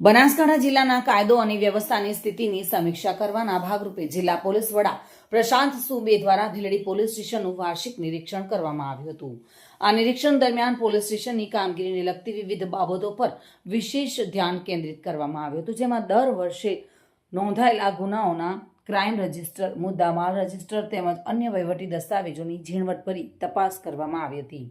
બનાસકાંઠા જિલ્લાના કાયદો અને વ્યવસ્થાની સ્થિતિની સમીક્ષા કરવાના ભાગરૂપે જિલ્લા પોલીસ વડા પ્રશાંત સુબે દ્વારા ભીલડી પોલીસ સ્ટેશનનું વાર્ષિક નિરીક્ષણ કરવામાં આવ્યું હતું. આ નિરીક્ષણ દરમિયાન પોલીસ સ્ટેશનની કામગીરીને લગતી વિવિધ બાબતો પર વિશેષ ધ્યાન કેન્દ્રિત કરવામાં આવ્યું હતું, જેમાં દર વર્ષે નોંધાયેલા ગુનાઓના ક્રાઇમ રજિસ્ટર, મુદ્દામાલ રજિસ્ટર તેમજ અન્ય વહીવટી દસ્તાવેજોની ઝીણવટભરી તપાસ કરવામાં આવી હતી.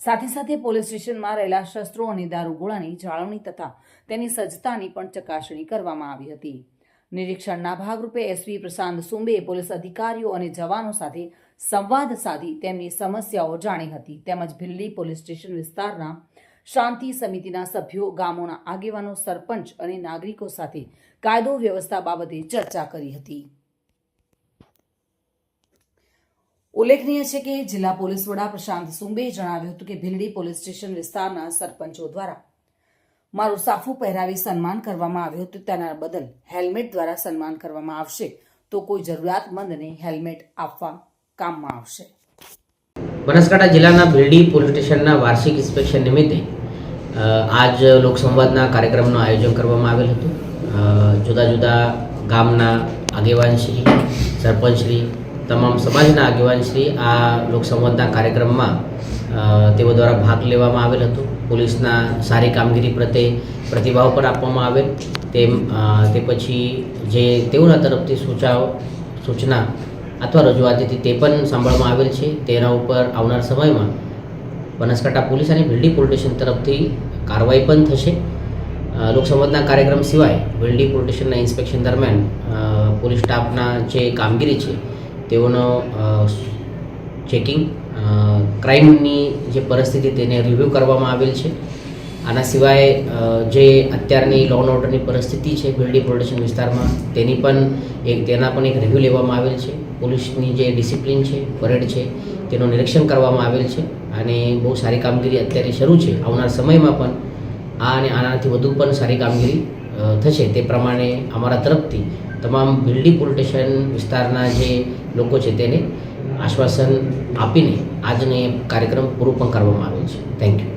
સાથે સાથે પોલીસ સ્ટેશનમાં રહેલા શસ્ત્રો અને દારૂગોળાની જાળવણી તથા તેની સજ્જતાની પણ ચકાસણી કરવામાં આવી હતી. નિરીક્ષણના ભાગરૂપે એસપી પ્રશાંત સુંબેએ પોલીસ અધિકારીઓ અને જવાનો સાથે સંવાદ સાધી તેમની સમસ્યાઓ જાણી હતી. તેમજ ભીલડી પોલીસ સ્ટેશન વિસ્તારના શાંતિ સમિતિના સભ્યો, ગામોના આગેવાનો, સરપંચ અને નાગરિકો સાથે કાયદો વ્યવસ્થા બાબતે ચર્ચા કરી હતી. ઉલ્લેખનીય છે કે જિલ્લા પોલીસ વડા પ્રશાંત સુંબેએ જણાવ્યું હતું કે ભીલડી પોલીસ સ્ટેશન વિસ્તારના સરપંચો દ્વારા મારું સાફું પહેરાવી સન્માન કરવામાં આવ્યું હતું. તેના બદલ હેલ્મેટ દ્વારા સન્માન કરવામાં આવશે તો કોઈ જરૂરિયાતમંદને હેલ્મેટ આપવા કામમાં આવશે. બનાસકાંઠા જિલ્લાના ભીલડી પોલીસ સ્ટેશનના વાર્ષિક ઇન્સ્પેક્શન નિમિત્તે આજ લોકસંવાદના કાર્યક્રમનું આયોજન કરવામાં આવેલ હતું. જુદા જુદા ગામના આગેવાનશ્રી, સરપંચશ્રી, તમામ સમાજના આગેવાનશ્રી આ લોકસંવાદના કાર્યક્રમમાં તેઓ દ્વારા ભાગ લેવામાં આવેલ હતો. પોલીસના સારી કામગીરી પ્રત્યે પ્રતિભાવ પર આપવામાં આવેલ. તે પછી જે તેઓના તરફથી સૂચના અથવા રજૂઆત હતી તે પણ સાંભળવામાં આવેલ છે. તેના ઉપર આવનાર સમયમાં બનાસકાંઠા પોલીસ અને ભીલડી પોલીસ સ્ટેશન તરફથી કાર્યવાહી પણ થશે. લોકસંવાદના કાર્યક્રમ સિવાય ભીલડી પોલીસ સ્ટેશનના ઇન્સ્પેક્શન દરમિયાન પોલીસ સ્ટાફના જે કામગીરી છે તેઓનો ચેકિંગ, ક્રાઇમની જે પરિસ્થિતિ તેને રિવ્યૂ કરવામાં આવેલ છે. આના સિવાય જે અત્યારની લો એન્ડ ઓર્ડરની પરિસ્થિતિ છે ભીલડી પોલીસ સ્ટેશન વિસ્તારમાં તેના પણ એક રિવ્યૂ લેવામાં આવેલ છે. પોલીસની જે ડિસિપ્લિન છે, પરેડ છે તેનું નિરીક્ષણ કરવામાં આવેલ છે અને બહુ સારી કામગીરી અત્યારે શરૂ છે. આવનાર સમયમાં પણ આ અને આનાથી વધુ પણ સારી કામગીરી થશે તે પ્રમાણે અમારા તરફથી તમામ ભીલડી પોલીસ સ્ટેશન વિસ્તારના જે લોકો છે તેને આશ્વાસન આપીને આજનો એ કાર્યક્રમ પૂરો પણ કરવામાં આવ્યો છે. Thank you.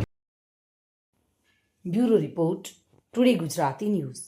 Bureau report, today Gujarati news.